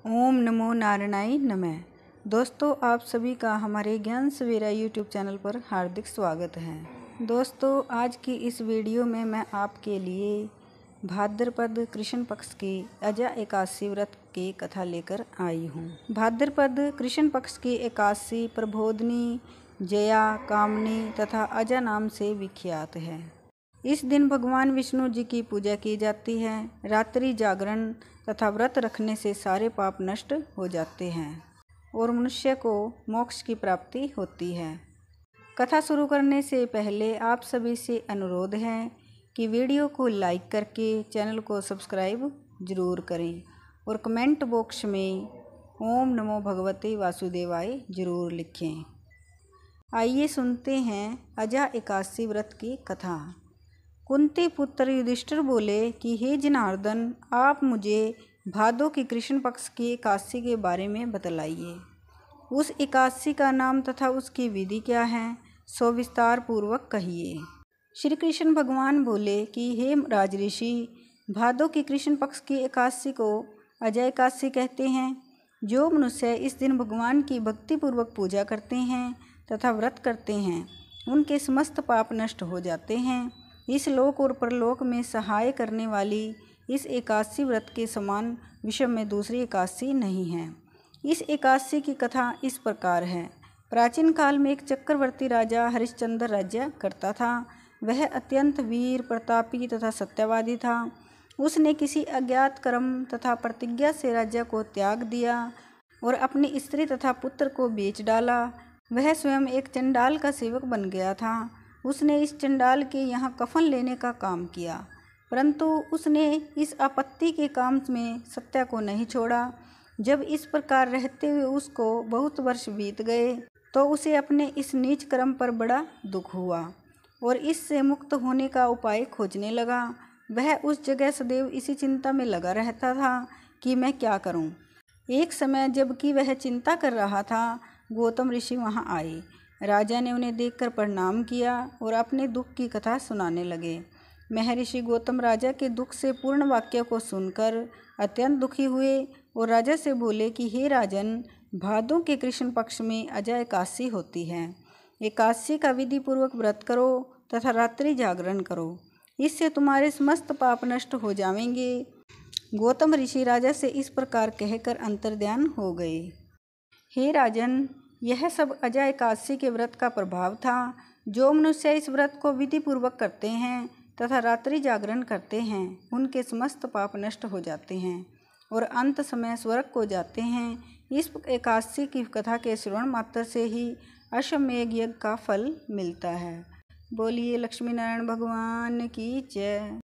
ओम नमो नारायणाय नमः। दोस्तों, आप सभी का हमारे ज्ञान सवेरा यूट्यूब चैनल पर हार्दिक स्वागत है। दोस्तों, आज की इस वीडियो में मैं आपके लिए भाद्रपद कृष्ण पक्ष की अजा एकादशी व्रत की कथा लेकर आई हूँ। भाद्रपद कृष्ण पक्ष की एकादशी प्रबोधिनी, जया, कामनी तथा अजा नाम से विख्यात है। इस दिन भगवान विष्णु जी की पूजा की जाती है। रात्रि जागरण तथा व्रत रखने से सारे पाप नष्ट हो जाते हैं और मनुष्य को मोक्ष की प्राप्ति होती है। कथा शुरू करने से पहले आप सभी से अनुरोध है कि वीडियो को लाइक करके चैनल को सब्सक्राइब जरूर करें और कमेंट बॉक्स में ओम नमो भगवते वासुदेवाय जरूर लिखें। आइए सुनते हैं अजा एकादशी व्रत की कथा। कुंती पुत्र युधिष्ठिर बोले कि हे जनार्दन, आप मुझे भादों की कृष्ण पक्ष की एकादशी के बारे में बतलाइए। उस एकादशी का नाम तथा उसकी विधि क्या है, सो विस्तार पूर्वक कहिए। श्री कृष्ण भगवान बोले कि हे राजऋषि, भादों की कृष्ण पक्ष की एकादशी को अजा एकादशी कहते हैं। जो मनुष्य इस दिन भगवान की भक्तिपूर्वक पूजा करते हैं तथा व्रत करते हैं, उनके समस्त पाप नष्ट हो जाते हैं। इस लोक और परलोक में सहाय करने वाली इस एकादशी व्रत के समान विश्व में दूसरी एकादशी नहीं है। इस एकादशी की कथा इस प्रकार है। प्राचीन काल में एक चक्रवर्ती राजा हरिश्चंद्र राज्य करता था। वह अत्यंत वीर, प्रतापी तथा सत्यवादी था। उसने किसी अज्ञात कर्म तथा प्रतिज्ञा से राज्य को त्याग दिया और अपनी स्त्री तथा पुत्र को बेच डाला। वह स्वयं एक चंडाल का सेवक बन गया था। उसने इस चंडाल के यहाँ कफन लेने का काम किया, परंतु उसने इस आपत्ति के काम में सत्या को नहीं छोड़ा। जब इस प्रकार रहते हुए उसको बहुत वर्ष बीत गए तो उसे अपने इस नीच कर्म पर बड़ा दुख हुआ और इससे मुक्त होने का उपाय खोजने लगा। वह उस जगह सदैव इसी चिंता में लगा रहता था कि मैं क्या करूं। एक समय जबकि वह चिंता कर रहा था, गौतम ऋषि वहां आए। राजा ने उन्हें देखकर प्रणाम किया और अपने दुख की कथा सुनाने लगे। महर्षि गौतम राजा के दुख से पूर्ण वाक्य को सुनकर अत्यंत दुखी हुए और राजा से बोले कि हे राजन, भादों के कृष्ण पक्ष में अजा एकादशी होती है। एकादशी का विधि पूर्वक व्रत करो तथा रात्रि जागरण करो, इससे तुम्हारे समस्त पाप नष्ट हो जाएंगे। गौतम ऋषि राजा से इस प्रकार कहकर अंतर्ध्यान हो गए। हे राजन, यह सब अजा एकादशी के व्रत का प्रभाव था। जो मनुष्य इस व्रत को विधि पूर्वक करते हैं तथा रात्रि जागरण करते हैं, उनके समस्त पाप नष्ट हो जाते हैं और अंत समय स्वर्ग को जाते हैं। इस एकादशी की कथा के श्रवण मात्र से ही अश्वमेध यज्ञ का फल मिलता है। बोलिए लक्ष्मी नारायण भगवान की जय।